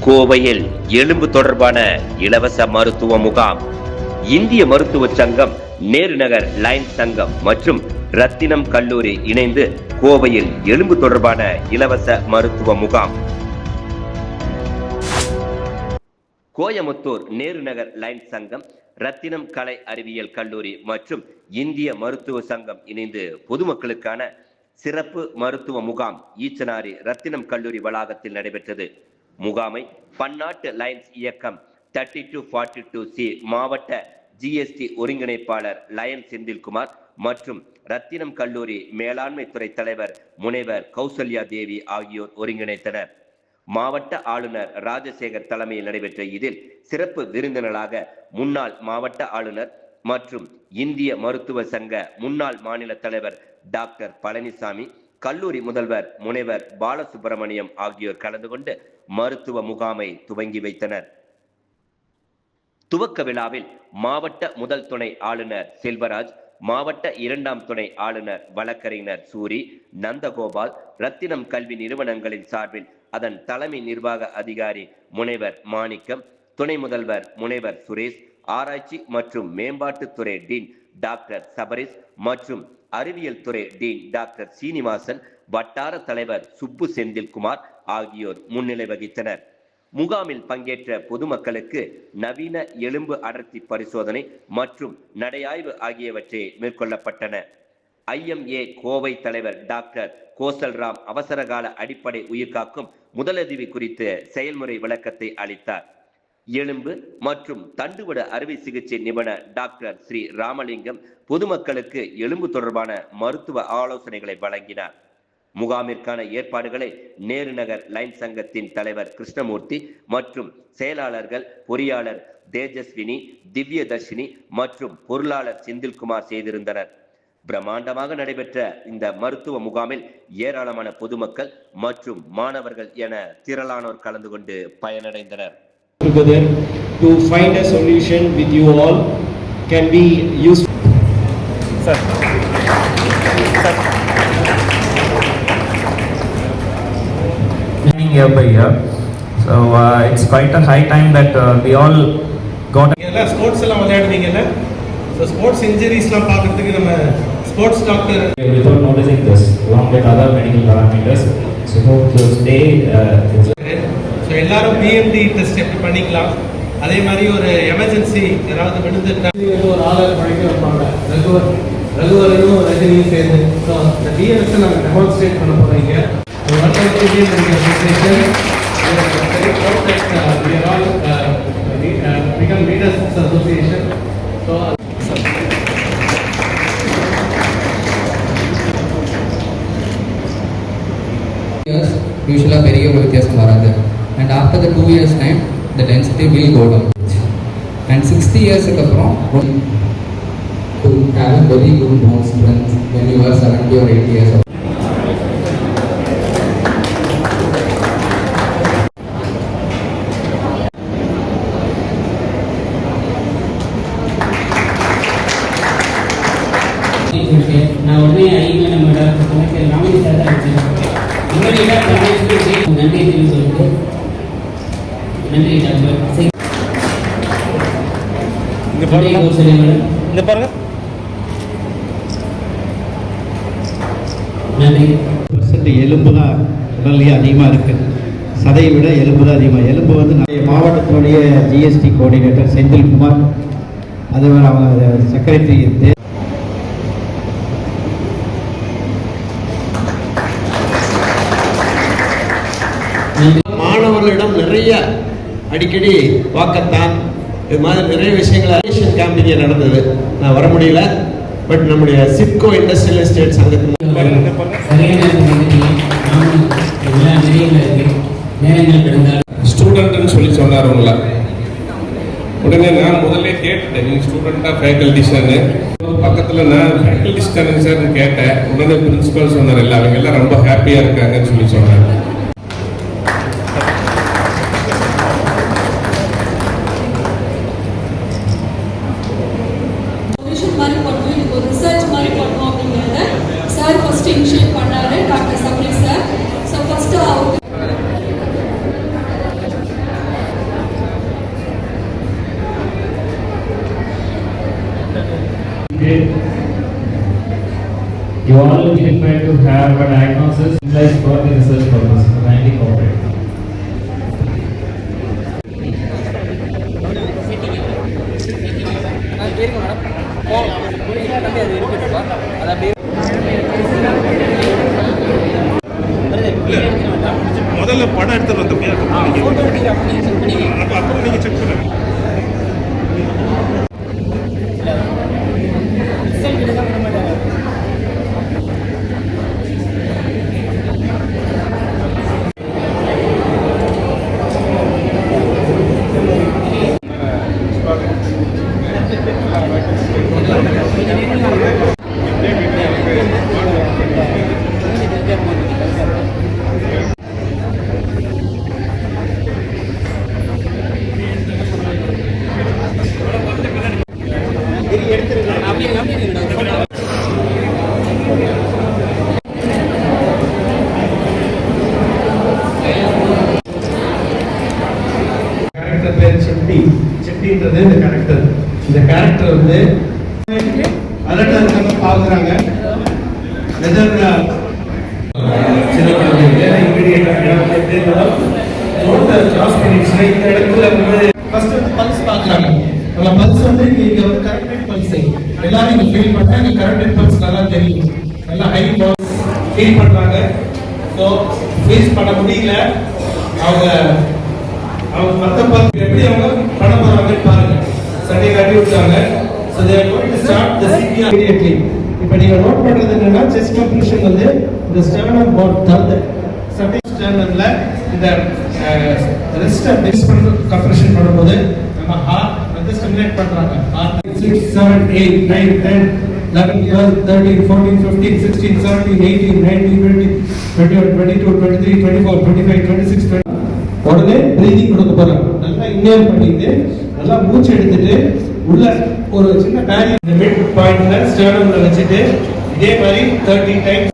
கோவையில் எலும்பு தொடர்பான இலவச மருத்துவ முகாம். இந்திய மருத்துவ சங்கம், நேரு நகர் லயன்ஸ் சங்கம் மற்றும் ரத்தினம் கல்லூரி இணைந்து கோவையில் எலும்பு தொடர்பான இலவச மருத்துவ முகாம். கோயமுத்தூர் நேரு நகர் லயன்ஸ் சங்கம், ரத்தினம் கலை அறிவியல் கல்லூரி மற்றும் இந்திய மருத்துவ சங்கம் இணைந்து பொதுமக்களுக்கான சிறப்பு மருத்துவ முகாம் ஈச்சனாரி ரத்தினம் கல்லூரி வளாகத்தில் நடைபெற்றது. முகாமை பன்னாட்டு லயன்ஸ் இயக்கம் 3242C மாவட்ட GST ஒருங்கிணைப்பாளர் லயன் செந்தில்குமார் மற்றும் ரத்தினம் கல்லூரி மேலாண்மை துறை தலைவர் முனைவர் கௌசல்யா தேவி ஆகியோர் ஒருங்கிணைத்தனர். மாவட்ட ஆளுநர் ராஜசேகர் தலைமையில் நடைபெற்ற இதில் சிறப்பு விருந்தினராக முன்னாள் மாவட்ட ஆளுநர் மற்றும் இந்திய மருத்துவ சங்க முன்னாள் மாநில தலைவர் டாக்டர் பழனிசாமி, கல்லூரி முதல்வர் முனைவர் பாலசுப்பிரமணியம் ஆகியோர் கலந்து கொண்டு மருத்துவ முகாமை துவங்கி வைத்தனர். துவக்க விழாவில் மாவட்ட முதல் துணை ஆளுநர் செல்வராஜ், மாவட்ட 2ஆம் துணை ஆளுநர் வழக்கறிஞர் சூரி, நந்தகோபால், ரத்தினம் கல்வி நிறுவனங்களின் சார்பில் அதன் தலைமை நிர்வாக அதிகாரி முனைவர் மாணிக்கம், துணை முதல்வர் முனைவர் சுரேஷ், ஆராய்ச்சி மற்றும் மேம்பாட்டுத்துறை டீன் டாக்டர் சபரிஸ் மற்றும் அறிவியல் துறை டீன் டாக்டர் சீனிவாசன், வட்டார தலைவர் சுப்பு செந்தில்குமார் ஆகியோர் முன்னிலை வகித்தனர். முகாமில் பங்கேற்ற பொதுமக்களுக்கு நவீன எலும்பு அடர்த்தி பரிசோதனை மற்றும் நடையாய்வு ஆகியவற்றை மேற்கொள்ளப்பட்டன. IMA கோவை தலைவர் டாக்டர் கோசல்ராம் அவசரகால அடிப்படை உயிர்காக்கும் முதலுதவி குறித்து செயல்முறை விளக்கத்தை அளித்தார். எலும்பு மற்றும் தண்டுவட அறுவை சிகிச்சை நிபுணர் டாக்டர் ஸ்ரீ ராமலிங்கம் பொதுமக்களுக்கு எலும்பு தொடர்பான மருத்துவ ஆலோசனைகளை வழங்கினார். முகாமிற்கான ஏற்பாடுகளை நேரு நகர் லயன்ஸ் சங்கத்தின் தலைவர் கிருஷ்ணமூர்த்தி மற்றும் செயலாளர்கள் பொறியாளர் தேஜஸ்வினி, திவ்யதர்ஷினி மற்றும் பொருளாளர் செந்தில்குமார் செய்திருந்தனர். பிரம்மாண்டமாக நடைபெற்ற இந்த மருத்துவ முகாமில் ஏராளமான பொதுமக்கள் மற்றும் மாணவர்கள் என திரளானோர் கலந்து கொண்டு பயனடைந்தனர். To find a solution with you all can be used. Sir. Year by year, so it's quite a high time that we all got. எல்லா ஸ்போர்ட்ஸ் எல்லாம் விளையாடுவீங்கல்ல, ஸோ ஸ்போர்ட்ஸ் இன்ஜுரிஸ்லாம் பார்க்கறதுக்கு நம்ம sports doctor without noticing this along with other medical parameters, so hope to stay. So எல்லாரும் BMD test எப்படி பண்ணிக்கலாம், அதே மாதிரி ஒரு எமர்ஜென்சி யாராவது விழுந்துட்டா ஒரு ஆளை படிக்க வைப்பாங்க, ரகுவரனும் ரஜினியும் சேர்ந்து. ஸோ இந்த டிஎன்எஸ் நாங்கள் டெமான்ஸ்ட்ரேட் பண்ண போகிறீங்க. become leaders association. So years usually பெரிய ஒரு வித்தியாசம் வராது. And after the 2 years time the density will go down. And 60 years அப்புறம் to have a very good bone strength when you are 70 or 80 years old. நான் உடனே ஐயா நம்மளோட கணக்கு ராமணி சார் தான் வச்சுருக்கேன். நன்றி சொல்லிட்டு நன்றி டாக்டர். இங்க பாருங்க. நன்றி. எலும்பு தான் உடல்லையே அதிகமாக இருக்குது, சதையை விட எலும்பு தான் அதிகமாக. எலும்பு வந்து மாவட்டத்தினுடைய GST கோஆர்டினேட்டர் செந்தில்குமார், அதுவரை அவங்க செக்ரட்டரி மாணவர்களிடம் நிறைய அடிக்கடி வாக்கத்தான் இது மாதிரி நிறைய விஷயங்கள் கேம்பிங் நடந்தது. நான் வர முடியல, பட் நம்முடைய சிப்கோ இண்டஸ்ட்ரியல் எஸ்டேட் சங்கத்தின் ஸ்டூடெண்ட்னு சொல்லி சொன்னார் உங்களை. உடனே நான் முதல்ல கேட்டேன், நீங்கள் ஸ்டூடெண்டா ஃபேக்கல்டிஸ்டானு. பக்கத்தில் நான் ஃபேக்கல்டிஸ் தானே சார்னு கேட்டேன். உடனே பிரின்சிபல் சொன்னார், இல்லை அவங்க எல்லாம் ரொம்ப ஹாப்பியாக இருக்காங்கன்னு சொல்லி சொன்னாங்க. ரிசர்ச் மாதிரி பண்ணோம் அப்படிங்கிறத சார் ஃபர்ஸ்ட் இனிஷியேட் பண்ணாரு doctor Sabari sir. So first required to have a diagnosis utilized for the research purpose. Kindly cooperate. முதல்ல படம் எடுத்து வந்தோம் அப்புறம் நீங்க செக் பண்ணுங்க. கேரக்டர் பேர் செட்டின்றது இந்த கேரக்டர். இந்த கேரக்டர் வந்து அலர்ட்டா இருக்காங்க, பாக்குறாங்க. சின்ன குழந்தைங்க ரோட்டை கிராஸ் பண்ணிடுச்சுன்னா இந்த இடத்துல வந்து ஃபர்ஸ்ட் பல்ஸ் பாக்குறாங்க. நம்ம பல்ஸ் வந்து இங்க வந்து கரெக்டட் பல்ஸ் எல்லாரும் இங்க ஃபீல் பண்ணா இங்க கரெக்டட் பல்ஸ் நல்லா தெரியும். நல்லா ஹை பல்ஸ் ஃபீல் பண்றாங்க. ஸோ ஃபேஸ் பண்ண முடியல. அவங்க மற்ற பல்ஸ் எப்படி அவங்க பண்ண போறாங்கன்னு பாருங்க. சண்டே காட்டி விட்டாங்க. So they are going to start the CPR immediately. இப்போ நீங்க நோட் பண்றது என்னன்னா செஸ்ட் கம்ப்ரஷன் வந்து இந்த ஸ்டர்னம் பாட் தர்ட் சண்டே ஸ்டர்னம்ல இந்த ரெஸ்ட் பேஸ் பண்ணி கம்ப்ரஷன் பண்ணும்போது நம்ம ஹார்ட் வந்து ஸ்டிமுலேட் பண்றாங்க. ஹார்ட் 6 7 8 9 10 11 12 13 14 15 16 17 18 19 20 21 22 23 24 25 26 20 உடனே பிரீதிங் கொடுக்க போறாங்க. நல்லா இன்ஹேல் பண்ணிட்டு நல்லா மூச்சு எடுத்துட்டு உள்ள ஒரு சின்ன பேரியர் இந்த மிட் பாயிண்ட்ல ஸ்டர்னம்ல வச்சுட்டு இதே மாதிரி 30 டைம்ஸ்